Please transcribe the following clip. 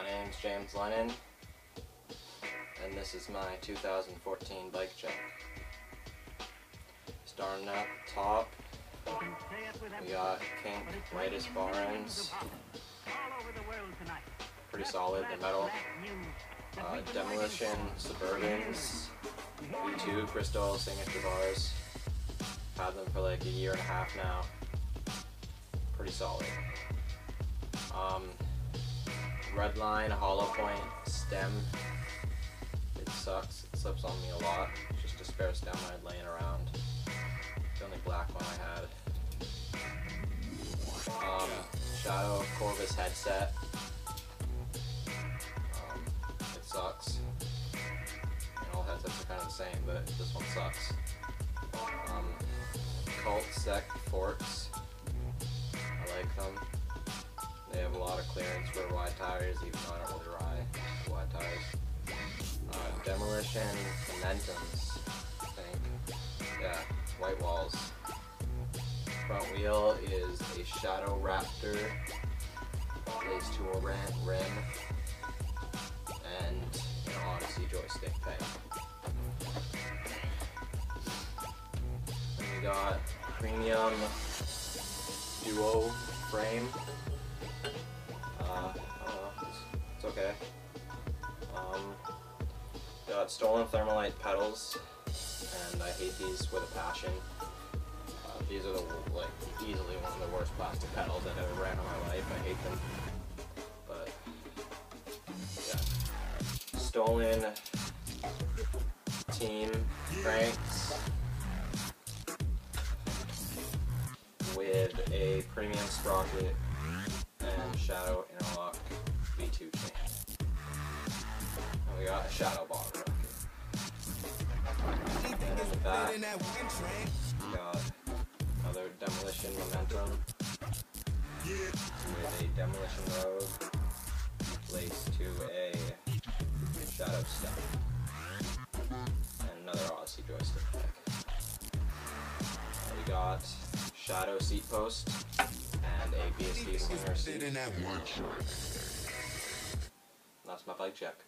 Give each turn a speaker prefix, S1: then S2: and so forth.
S1: My name's James Lennon, and this is my 2014 bike check. Starting at the top, we got Kink lightest bar ends, pretty solid, the metal. Demolition Suburbans, V2 Crystal signature bars. Had them for like a year and a half now. Pretty solid. Redline Hollow Point stem. It sucks. It slips on me a lot. It's just a spare stem I had laying around. The only black one I had. Shadow Corvus headset. It sucks. And all headsets are kind of the same, but this one sucks. Cult Sec forks. I like them. They have a lot of clearance for wide tires, even though I don't really ride wide tires. Demolition Momentums, I think. Yeah, white walls. Front wheel is a Shadow Raptor lace tool rim and an Odyssey joystick peg. And we got premium duo frame. It's okay. Got stolen thermalite pedals, and I hate these with a passion. These are easily one of the worst plastic pedals I've ever ran in my life. I hate them. But yeah, stolen team cranks with a premium sprocket and Shadow interlock V2 chain. And we got a Shadow bar rocket. And in the back, we got another Demolition Momentum with a Demolition Rogue laced to a Shadow step and another Odyssey joystick pack. And we got Shadow seat post and a BSD slinger seat. That's my bike check.